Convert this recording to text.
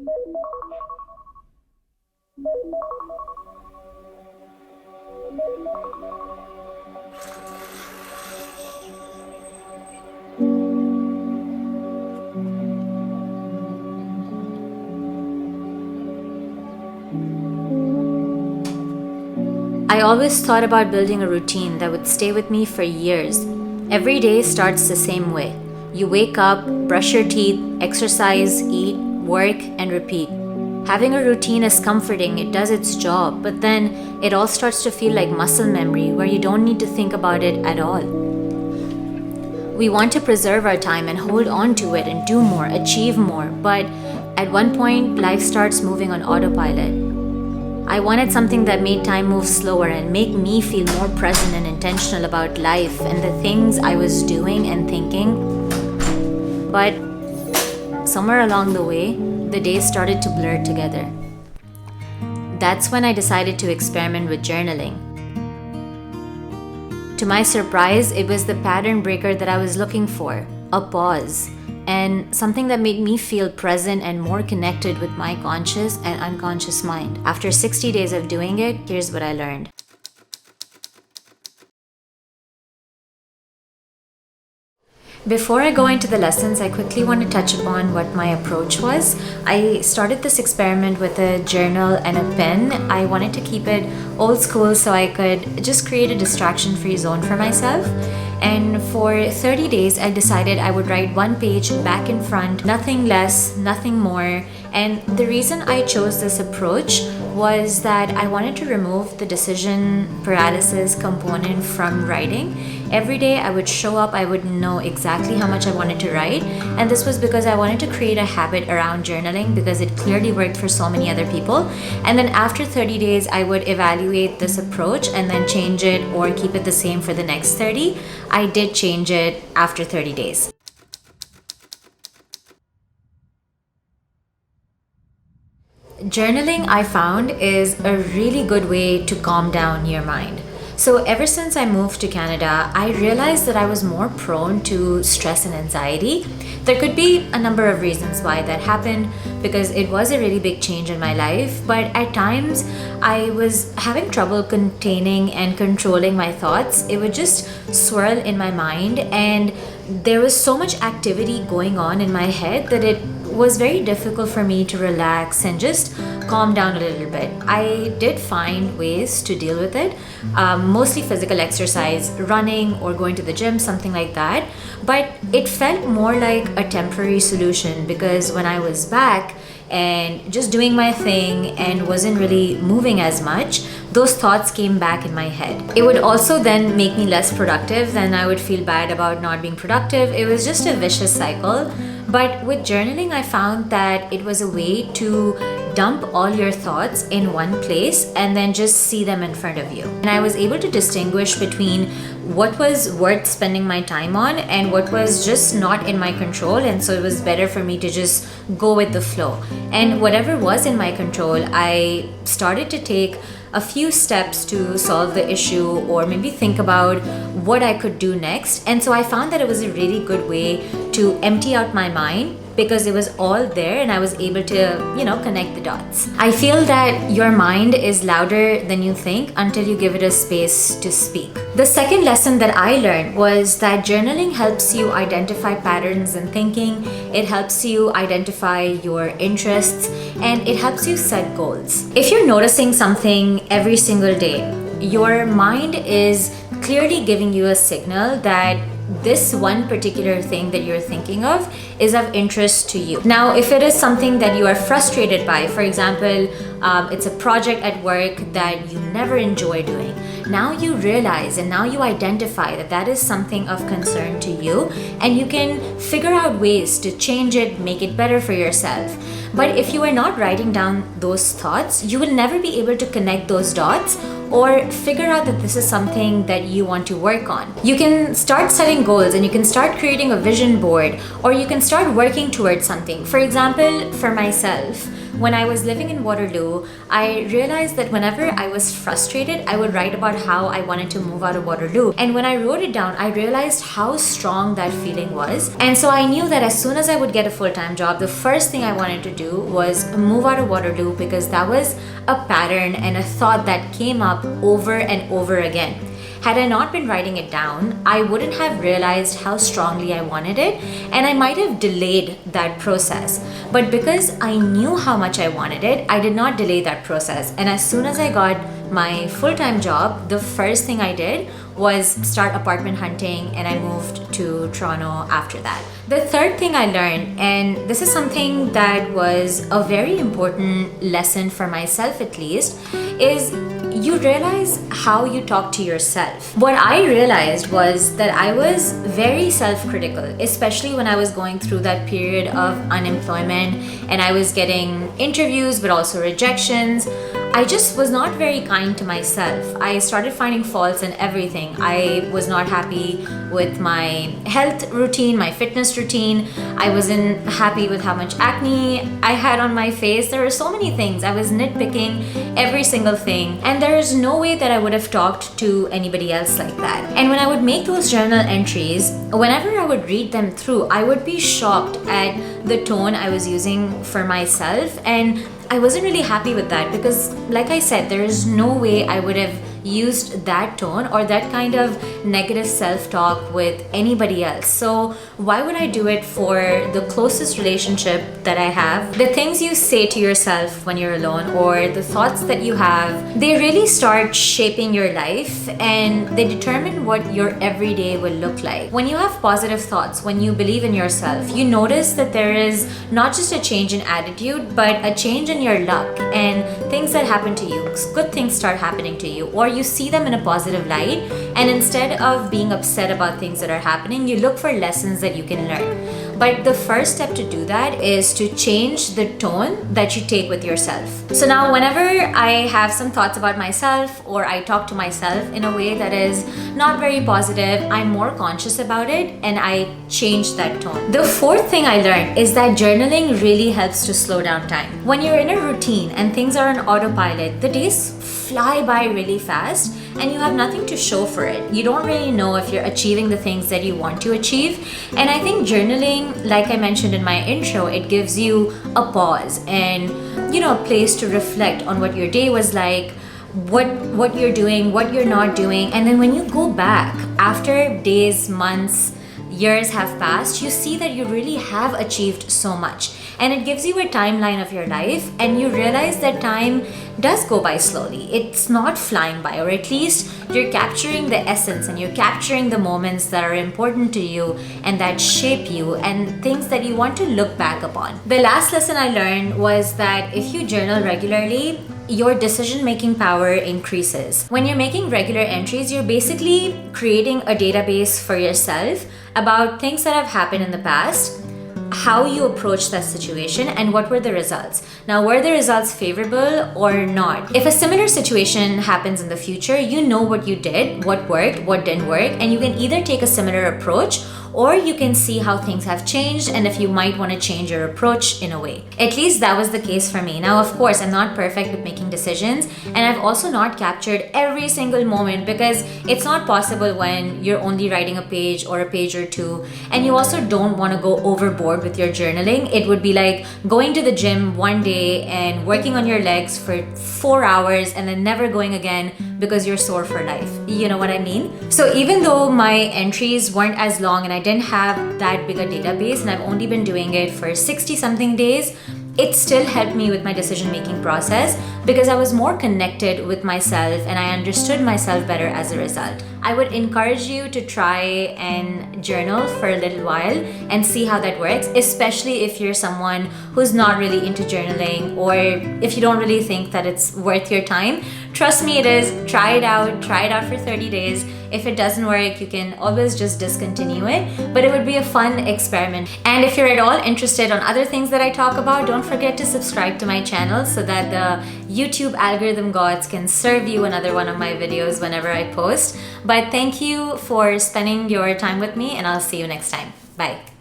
I always thought about building a routine that would stay with me for years. Every day starts the same way. You wake up, brush your teeth, exercise, eat, work, and repeat. Having a routine is comforting, it does its job, but then it all starts to feel like muscle memory where you don't need to think about it at all. We want to preserve our time and hold on to it and do more, achieve more, but at one point, life starts moving on autopilot. I wanted something that made time move slower and make me feel more present and intentional about life and the things I was doing and thinking. But somewhere along the way, the days started to blur together. That's when I decided to experiment with journaling. To my surprise, it was the pattern breaker that I was looking for, a pause, and something that made me feel present and more connected with my conscious and unconscious mind. After 60 days of doing it, here's what I learned. Before I go into the lessons, I quickly want to touch upon what my approach was. I started this experiment with a journal and a pen. I wanted to keep it old school so I could just create a distraction-free zone for myself. And for 30 days, I decided I would write one page back and front, nothing less, nothing more. And the reason I chose this approach was that I wanted to remove the decision paralysis component from writing. Every day I would show up, I would know exactly how much I wanted to write. And this was because I wanted to create a habit around journaling because it clearly worked for so many other people. And then after 30 days, I would evaluate this approach and then change it or keep it the same for the next 30. I did change it after 30 days. Journaling, I found, is a really good way to calm down your mind. So ever since I moved to Canada, I realized that I was more prone to stress and anxiety. There could be a number of reasons why that happened because it was a really big change in my life, but at times I was having trouble containing and controlling my thoughts. It would just swirl in my mind and there was so much activity going on in my head that it was very difficult for me to relax and just calm down a little bit. I did find ways to deal with it, mostly physical exercise, running or going to the gym, something like that. But it felt more like a temporary solution because when I was back and just doing my thing and wasn't really moving as much, those thoughts came back in my head. It would also then make me less productive, then I would feel bad about not being productive. It was just a vicious cycle. But with journaling, I found that it was a way to dump all your thoughts in one place and then just see them in front of you. And I was able to distinguish between what was worth spending my time on and what was just not in my control. And so it was better for me to just go with the flow. And whatever was in my control, I started to take a few steps to solve the issue or maybe think about what I could do next. And so I found that it was a really good way to empty out my mind because it was all there and I was able to, connect the dots. I feel that your mind is louder than you think until you give it a space to speak. The second lesson that I learned was that journaling helps you identify patterns in thinking, it helps you identify your interests, and it helps you set goals. If you're noticing something every single day, your mind is clearly giving you a signal that this one particular thing that you're thinking of is of interest to you. Now, if it is something that you are frustrated by, for example, it's a project at work that you never enjoy doing, now you realize and now you identify that that is something of concern to you and you can figure out ways to change it, make it better for yourself. But if you are not writing down those thoughts, you will never be able to connect those dots or figure out that this is something that you want to work on. You can start setting goals and you can start creating a vision board or you can start working towards something. For example, for myself, when I was living in Waterloo, I realized that whenever I was frustrated, I would write about how I wanted to move out of Waterloo. And when I wrote it down, I realized how strong that feeling was. And so I knew that as soon as I would get a full-time job, the first thing I wanted to do was move out of Waterloo, because that was a pattern and a thought that came up over and over again. Had I not been writing it down, I wouldn't have realized how strongly I wanted it, and I might have delayed that process. But because I knew how much I wanted it, I did not delay that process. And as soon as I got my full-time job, the first thing I did was start apartment hunting, and I moved to Toronto after that. The third thing I learned, and this is something that was a very important lesson for myself at least, is you realize how you talk to yourself. What I realized was that I was very self-critical, especially when I was going through that period of unemployment and I was getting interviews but also rejections. I just was not very kind to myself. I started finding faults in everything. I was not happy with my health routine, my fitness routine. I wasn't happy with how much acne I had on my face. There were so many things. I was nitpicking every single thing. And there is no way that I would have talked to anybody else like that. And when I would make those journal entries, whenever I would read them through, I would be shocked at the tone I was using for myself. And I wasn't really happy with that because, like I said, there is no way I would have used that tone or that kind of negative self-talk with anybody else. So why would I do it for the closest relationship that I have? The things you say to yourself when you're alone, or the thoughts that you have, they really start shaping your life and they determine what your everyday will look like. When you have positive thoughts, when you believe in yourself, you notice that there is not just a change in attitude, but a change in your luck and things that happen to you. Good things start happening to you, or you see them in a positive light, and instead of being upset about things that are happening, you look for lessons that you can learn. But the first step to do that is to change the tone that you take with yourself. So now whenever I have some thoughts about myself, or I talk to myself in a way that is not very positive, I'm more conscious about it and I change that tone. The fourth thing I learned is that journaling really helps to slow down time. When you're in a routine and things are on autopilot, the days fly by really fast and you have nothing to show for it. You don't really know if you're achieving the things that you want to achieve. And I think journaling, like I mentioned in my intro, it gives you a pause and, a place to reflect on what your day was like, what you're doing, what you're not doing. And then when you go back after days, months, years have passed, you see that you really have achieved so much. And it gives you a timeline of your life, and you realize that time does go by slowly. It's not flying by, or at least you're capturing the essence and you're capturing the moments that are important to you and that shape you and things that you want to look back upon. The last lesson I learned was that if you journal regularly, your decision-making power increases. When you're making regular entries, you're basically creating a database for yourself about things that have happened in the past, how you approach that situation, and what were the results. Now, were the results favorable or not? If a similar situation happens in the future, you know what you did, what worked, what didn't work, and you can either take a similar approach or you can see how things have changed and if you might want to change your approach in a way. At least that was the case for me. Now, of course, I'm not perfect with making decisions, and I've also not captured every single moment because it's not possible when you're only writing a page or a page or two, and you also don't want to go overboard with your journaling. It would be like going to the gym one day and working on your legs for 4 hours and then never going again because you're sore for life. You know what I mean? So even though my entries weren't as long and I didn't have that big a database and I've only been doing it for 60 something days, it still helped me with my decision-making process because I was more connected with myself and I understood myself better as a result. I would encourage you to try and journal for a little while and see how that works, especially if you're someone who's not really into journaling or if you don't really think that it's worth your time. Trust me, it is. Try it out for 30 days. If it doesn't work, you can always just discontinue it, but it would be a fun experiment. And if you're at all interested on other things that I talk about, don't forget to subscribe to my channel so that the YouTube algorithm gods can serve you another one of my videos whenever I post. But thank you for spending your time with me, and I'll see you next time. Bye.